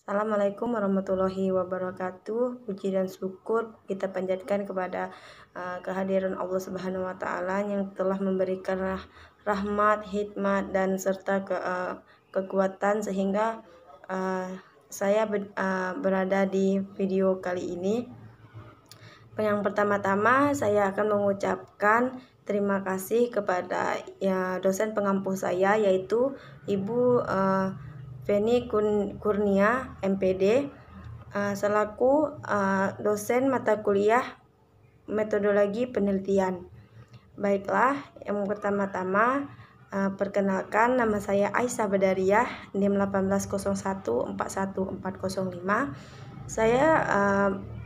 Assalamualaikum warahmatullahi wabarakatuh. Puji dan syukur kita panjatkan kepada kehadiran Allah Subhanahu wa taala yang telah memberikan rahmat, hikmat dan serta kekuatan sehingga saya berada di video kali ini. Yang pertama-tama saya akan mengucapkan terima kasih kepada dosen pengampu saya, yaitu Ibu Feni Kurnia MPD selaku dosen mata kuliah metodologi penelitian. Baiklah, yang pertama-tama perkenalkan, nama saya Aisyah Badariah, NIM 180141405. Saya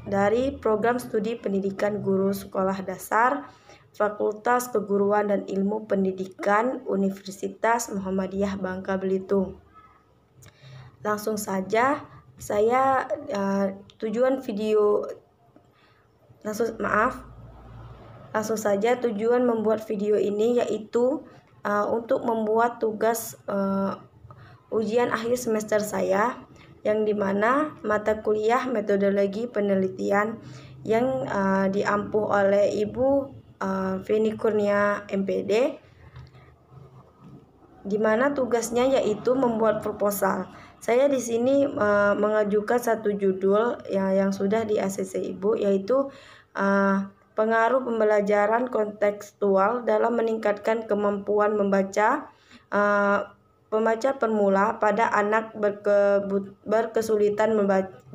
dari program studi pendidikan guru sekolah dasar Fakultas Keguruan dan Ilmu Pendidikan Universitas Muhammadiyah Bangka Belitung. Langsung saja saya tujuan membuat video ini yaitu untuk membuat tugas ujian akhir semester saya, yang dimana mata kuliah metodologi penelitian yang diampu oleh Ibu Feni Kurnia MPD, di mana tugasnya yaitu membuat proposal. Saya di sini mengajukan satu judul yang sudah di ACC Ibu, yaitu pengaruh pembelajaran kontekstual dalam meningkatkan kemampuan membaca pembaca pemula pada anak berkesulitan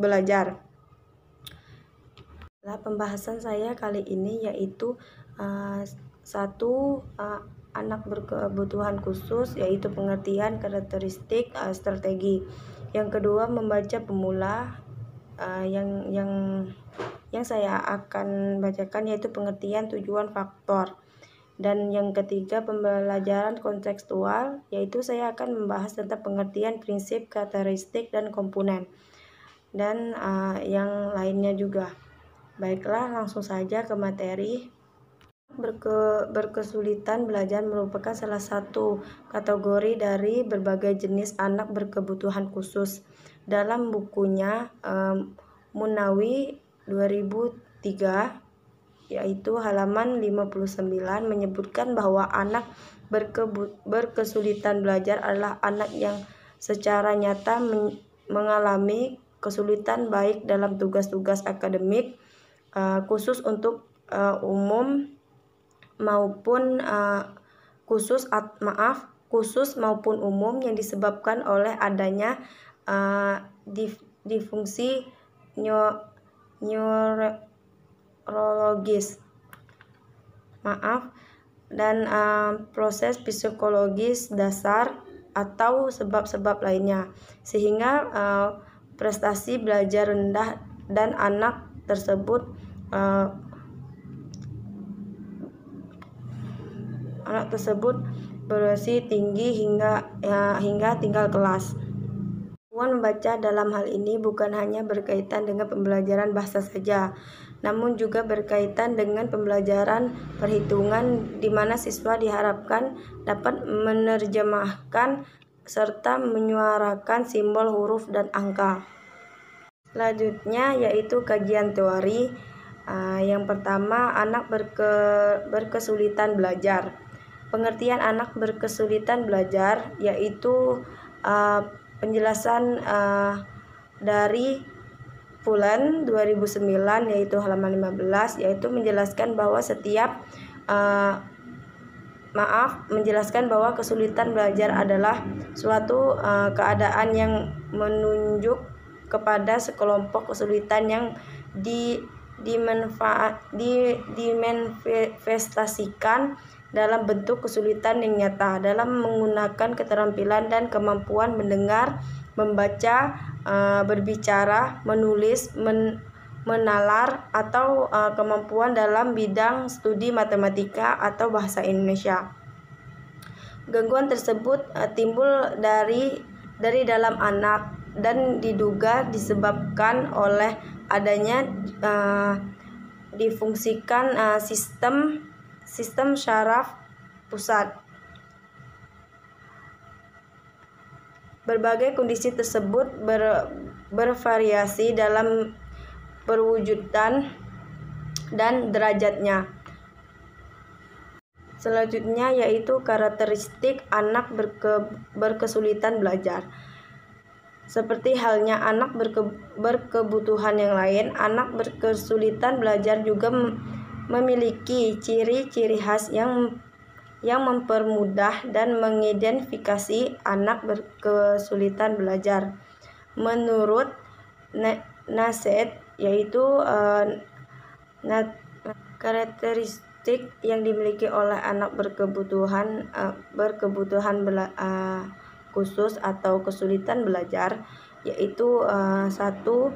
belajar. Pembahasan saya kali ini yaitu anak berkebutuhan khusus, yaitu pengertian, karakteristik, strategi. Yang kedua, membaca pemula, yang saya akan bacakan yaitu pengertian, tujuan, faktor. Dan yang ketiga, pembelajaran kontekstual, yaitu saya akan membahas tentang pengertian, prinsip, karakteristik, dan komponen, dan yang lainnya juga. Baiklah, langsung saja ke materi. Berkesulitan belajar merupakan salah satu kategori dari berbagai jenis anak berkebutuhan khusus. Dalam bukunya Munawi 2003, yaitu halaman 59, menyebutkan bahwa anak berkesulitan belajar adalah anak yang secara nyata mengalami kesulitan baik dalam tugas-tugas akademik khusus untuk umum maupun khusus maupun umum yang disebabkan oleh adanya disfungsi neurologis dan proses psikologis dasar atau sebab-sebab lainnya, sehingga prestasi belajar rendah dan anak tersebut berprestasi tinggi hingga tinggal kelas. Kemampuan membaca dalam hal ini bukan hanya berkaitan dengan pembelajaran bahasa saja, namun juga berkaitan dengan pembelajaran perhitungan, di mana siswa diharapkan dapat menerjemahkan serta menyuarakan simbol, huruf, dan angka. Selanjutnya yaitu kajian teori. Yang pertama, anak berkesulitan belajar. Pengertian anak berkesulitan belajar yaitu penjelasan dari Fulan 2009, yaitu halaman 15, yaitu menjelaskan bahwa menjelaskan bahwa kesulitan belajar adalah suatu keadaan yang menunjuk kepada sekelompok kesulitan yang dimanifestasikan dalam bentuk kesulitan yang nyata dalam menggunakan keterampilan dan kemampuan mendengar, membaca, berbicara, menulis, menalar, atau kemampuan dalam bidang studi matematika atau bahasa Indonesia. Gangguan tersebut timbul dari dalam anak dan diduga disebabkan oleh adanya difungsikan sistem syaraf pusat. Berbagai kondisi tersebut bervariasi dalam perwujudan dan derajatnya. Selanjutnya yaitu karakteristik anak berkesulitan belajar. Seperti halnya anak berkebutuhan yang lain, anak berkesulitan belajar juga memiliki ciri-ciri khas yang mempermudah dan mengidentifikasi anak berkesulitan belajar. Menurut Naset, yaitu karakteristik yang dimiliki oleh anak berkebutuhan khusus atau kesulitan belajar, yaitu satu,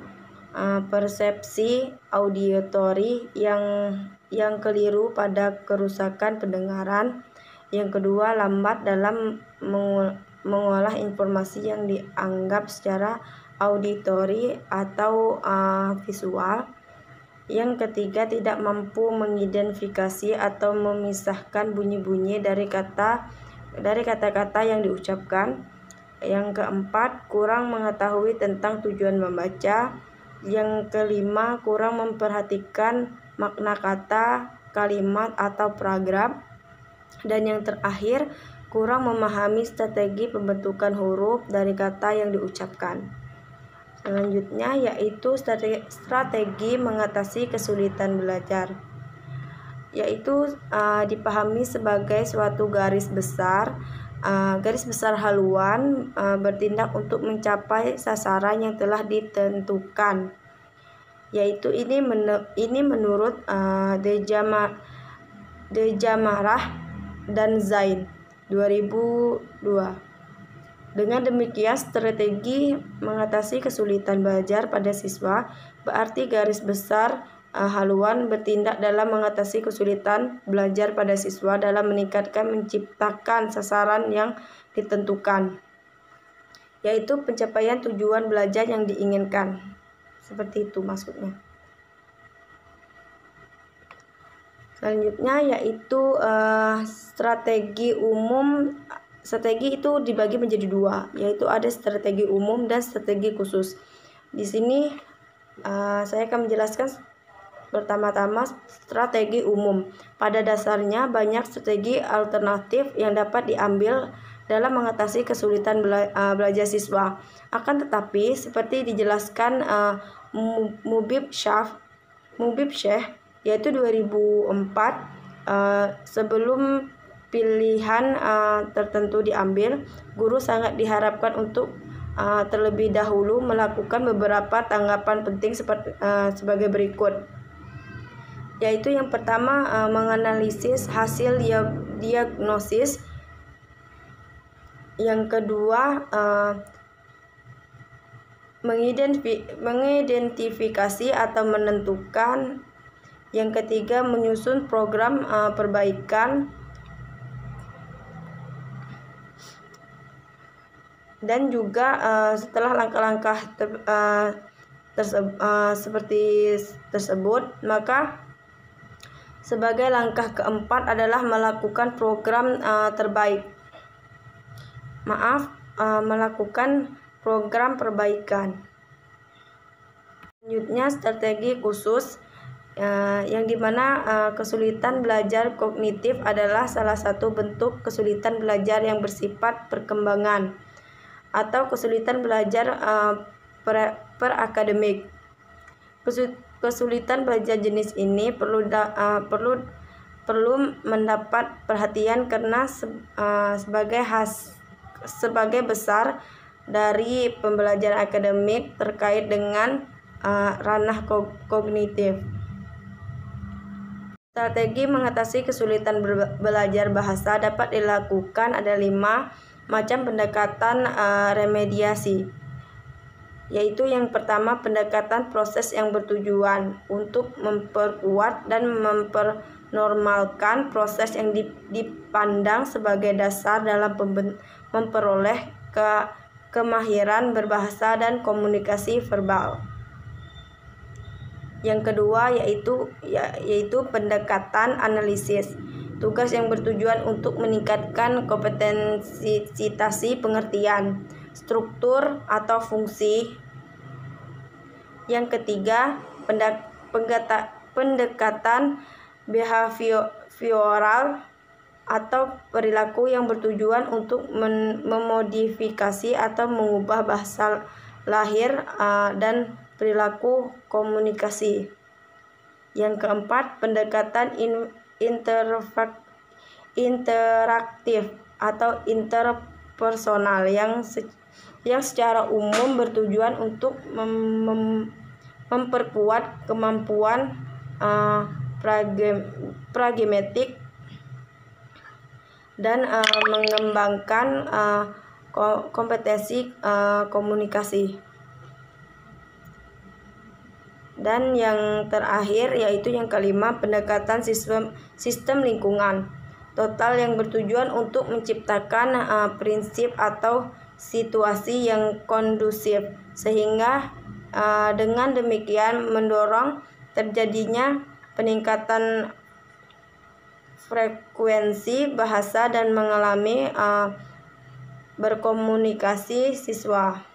persepsi auditori yang keliru pada kerusakan pendengaran. Yang kedua, lambat dalam mengolah informasi yang dianggap secara auditori atau visual. Yang ketiga, tidak mampu mengidentifikasi atau memisahkan bunyi-bunyi dari kata-kata yang diucapkan. Yang keempat, kurang mengetahui tentang tujuan membaca. Yang kelima, kurang memperhatikan makna kata, kalimat, atau paragraf. Dan yang terakhir, kurang memahami strategi pembentukan huruf dari kata yang diucapkan. Selanjutnya yaitu strategi mengatasi kesulitan belajar, yaitu dipahami sebagai suatu garis besar haluan bertindak untuk mencapai sasaran yang telah ditentukan. Yaitu ini menurut Dejamarah dan Zain 2002. Dengan demikian, strategi mengatasi kesulitan belajar pada siswa berarti garis besar haluan bertindak dalam mengatasi kesulitan belajar pada siswa dalam menciptakan sasaran yang ditentukan, yaitu pencapaian tujuan belajar yang diinginkan. Seperti itu maksudnya. Selanjutnya yaitu strategi umum. Strategi itu dibagi menjadi dua, yaitu ada strategi umum dan strategi khusus. Di sini saya akan menjelaskan pertama-tama strategi umum. Pada dasarnya banyak strategi alternatif yang dapat diambil dalam mengatasi kesulitan belajar siswa. Akan tetapi seperti dijelaskan Mubib Sheikh yaitu 2004, sebelum pilihan tertentu diambil, guru sangat diharapkan untuk terlebih dahulu melakukan beberapa tanggapan penting sebagai berikut. Yaitu yang pertama, menganalisis hasil diagnosis. Yang kedua, mengidentifikasi atau menentukan. Yang ketiga, menyusun program perbaikan. Dan juga setelah langkah-langkah seperti tersebut, maka sebagai langkah keempat adalah melakukan program melakukan program perbaikan. Selanjutnya strategi khusus, yang dimana kesulitan belajar kognitif adalah salah satu bentuk kesulitan belajar yang bersifat perkembangan atau kesulitan belajar perakademik. Kesulitan belajar jenis ini perlu mendapat perhatian karena sebagai besar dari pembelajaran akademik terkait dengan ranah kognitif. Strategi mengatasi kesulitan belajar bahasa dapat dilakukan ada 5 macam pendekatan remediasi, yaitu yang pertama, pendekatan proses yang bertujuan untuk memperkuat dan mempernormalkan proses yang dipandang sebagai dasar dalam memperoleh kemahiran berbahasa dan komunikasi verbal. Yang kedua yaitu pendekatan analisis, tugas yang bertujuan untuk meningkatkan kompetensi pengertian, struktur atau fungsi Yang ketiga, pendekatan behavioral atau perilaku yang bertujuan untuk memodifikasi atau mengubah bahasa lahir dan perilaku komunikasi. Yang keempat, pendekatan interaktif atau interpersonal yang secara umum bertujuan untuk memperkuat kemampuan pragmatik dan mengembangkan kompetensi komunikasi. Dan yang terakhir yaitu yang kelima, pendekatan sistem lingkungan total yang bertujuan untuk menciptakan prinsip atau situasi yang kondusif sehingga dengan demikian mendorong terjadinya peningkatan frekuensi bahasa dan mengalami berkomunikasi siswa.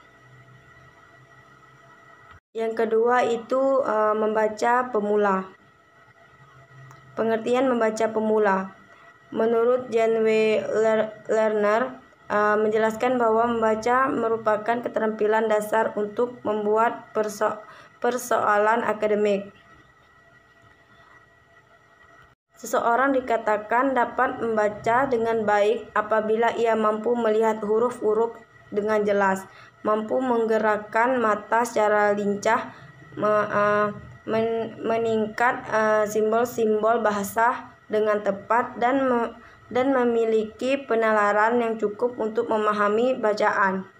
Yang kedua itu membaca pemula. Pengertian membaca pemula. Menurut Jan W. Lerner menjelaskan bahwa membaca merupakan keterampilan dasar untuk membuat persoalan akademik. Seseorang dikatakan dapat membaca dengan baik apabila ia mampu melihat huruf-huruf dengan jelas, mampu menggerakkan mata secara lincah, meningkat simbol-simbol bahasa dengan tepat, dan memiliki penalaran yang cukup untuk memahami bacaan.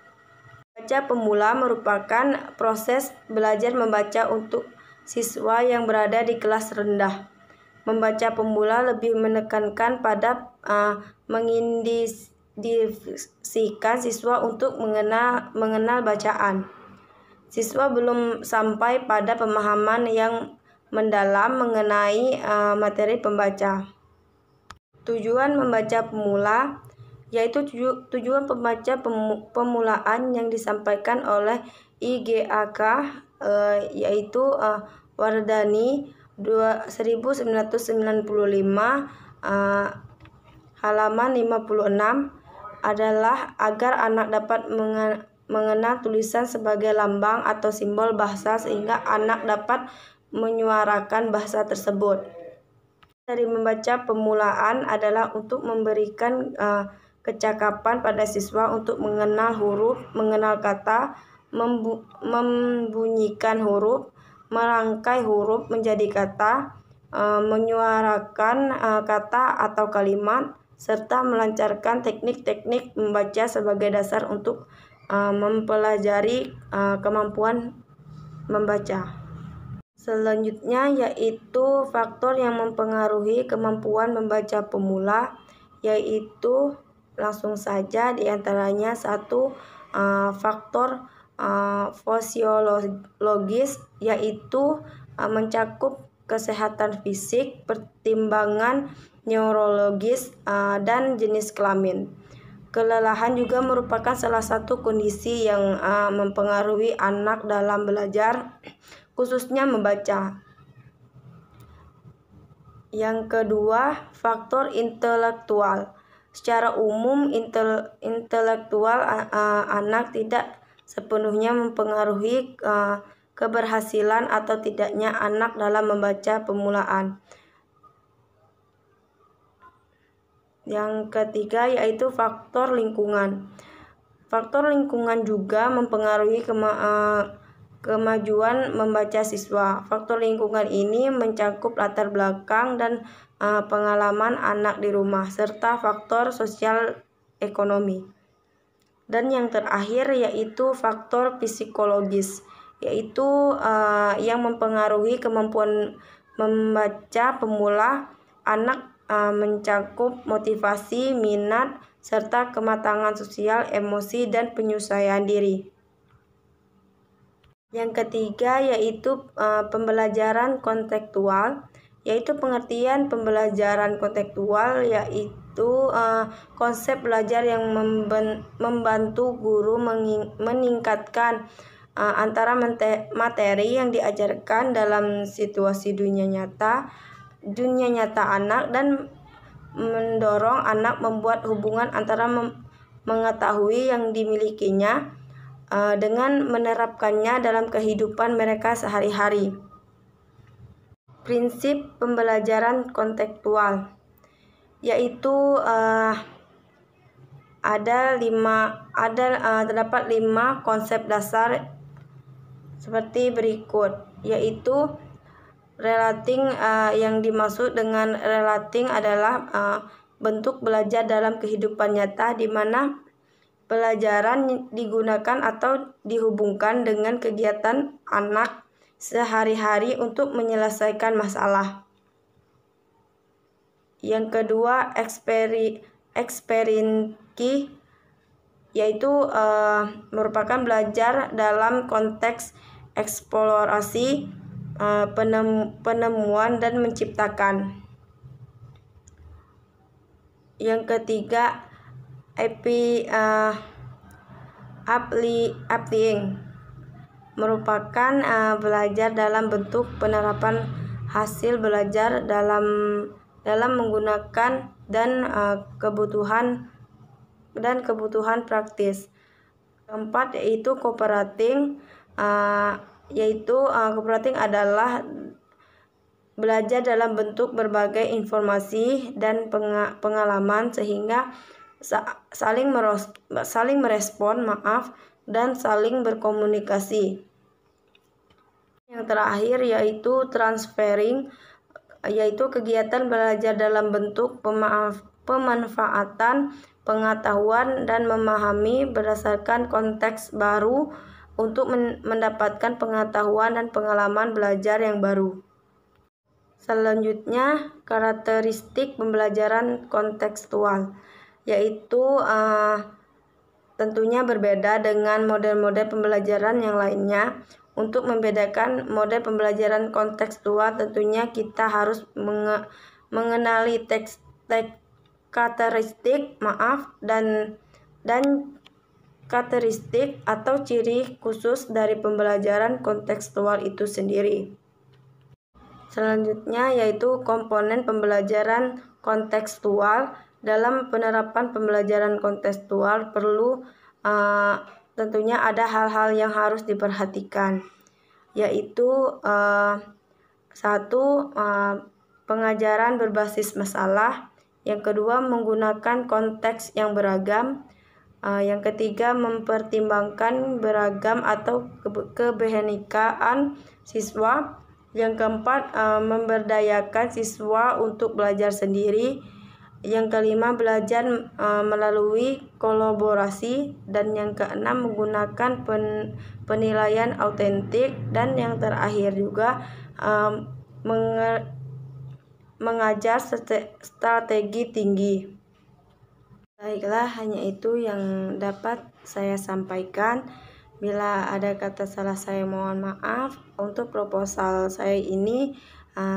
Baca pemula merupakan proses belajar membaca untuk siswa yang berada di kelas rendah. Membaca pemula lebih menekankan pada mengindisikan siswa untuk mengenal bacaan. Siswa belum sampai pada pemahaman yang mendalam mengenai materi pembaca. Tujuan membaca pemula yaitu tujuan pembaca pemulaan yang disampaikan oleh IGAK yaitu Wardani 1995 halaman 56 adalah agar anak dapat mengenal tulisan sebagai lambang atau simbol bahasa sehingga anak dapat menyuarakan bahasa tersebut. Dari membaca pemulaan adalah untuk memberikan kecakapan pada siswa untuk mengenal huruf, mengenal kata, membunyikan huruf, merangkai huruf menjadi kata, menyuarakan kata atau kalimat, serta melancarkan teknik-teknik membaca sebagai dasar untuk mempelajari kemampuan membaca. Selanjutnya yaitu faktor yang mempengaruhi kemampuan membaca pemula, yaitu langsung saja diantaranya satu, faktor fisiologis, yaitu mencakup kesehatan fisik, pertimbangan neurologis, dan jenis kelamin. Kelelahan juga merupakan salah satu kondisi yang mempengaruhi anak dalam belajar, khususnya membaca. Yang kedua, faktor intelektual. Secara umum, intelektual anak tidak sepenuhnya mempengaruhi keberhasilan atau tidaknya anak dalam membaca pemulaan. Yang ketiga yaitu faktor lingkungan. Faktor lingkungan juga mempengaruhi kemajuan membaca siswa. Faktor lingkungan ini mencakup latar belakang dan pengalaman anak di rumah, serta faktor sosial ekonomi. Dan yang terakhir yaitu faktor psikologis, yaitu yang mempengaruhi kemampuan membaca pemula anak, mencakup motivasi, minat, serta kematangan sosial, emosi, dan penyesuaian diri. Yang ketiga yaitu pembelajaran kontekstual, yaitu pengertian pembelajaran kontekstual yaitu konsep belajar yang membantu guru meningkatkan antara materi yang diajarkan dalam situasi dunia nyata anak, dan mendorong anak membuat hubungan antara mengetahui yang dimilikinya dengan menerapkannya dalam kehidupan mereka sehari-hari. Prinsip pembelajaran kontekstual, yaitu terdapat 5 konsep dasar seperti berikut, yaitu relating. Yang dimaksud dengan relating adalah bentuk belajar dalam kehidupan nyata di mana pelajaran digunakan atau dihubungkan dengan kegiatan anak sehari-hari untuk menyelesaikan masalah. Yang kedua, experienki, yaitu merupakan belajar dalam konteks eksplorasi, penemuan dan menciptakan. Yang ketiga, applying, merupakan belajar dalam bentuk penerapan hasil belajar dalam menggunakan kebutuhan praktis. Keempat, yaitu cooperating, cooperating adalah belajar dalam bentuk berbagai informasi dan pengalaman sehingga saling merespon dan saling berkomunikasi. Yang terakhir yaitu transferring, yaitu kegiatan belajar dalam bentuk pemanfaatan pengetahuan dan memahami berdasarkan konteks baru untuk mendapatkan pengetahuan dan pengalaman belajar yang baru. Selanjutnya, karakteristik pembelajaran kontekstual, yaitu tentunya berbeda dengan model-model pembelajaran yang lainnya. Untuk membedakan model pembelajaran kontekstual, tentunya kita harus mengenali karakteristik dan karakteristik atau ciri khusus dari pembelajaran kontekstual itu sendiri. Selanjutnya yaitu komponen pembelajaran kontekstual. Dalam penerapan pembelajaran kontekstual perlu tentunya ada hal-hal yang harus diperhatikan, yaitu 1. Pengajaran berbasis masalah. Yang kedua, menggunakan konteks yang beragam. Yang ketiga, mempertimbangkan beragam atau kebenekaan siswa. Yang keempat, memberdayakan siswa untuk belajar sendiri. Yang kelima, belajar melalui kolaborasi. Dan yang keenam, menggunakan penilaian autentik. Dan yang terakhir juga mengajar strategi tinggi. Baiklah, hanya itu yang dapat saya sampaikan. Bila ada kata salah saya mohon maaf. Untuk proposal saya ini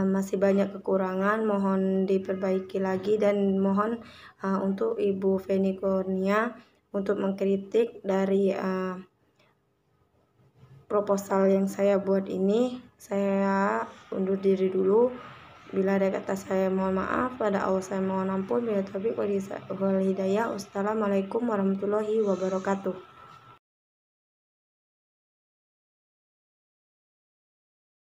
masih banyak kekurangan, mohon diperbaiki lagi, dan mohon untuk Ibu Feni Kurnia untuk mengkritik dari proposal yang saya buat ini. Saya undur diri dulu. Bila ada kata saya mohon maaf, pada Allah saya mohon ampun. Bila taufiq wal hidayah. Wassalamualaikum warahmatullahi wabarakatuh.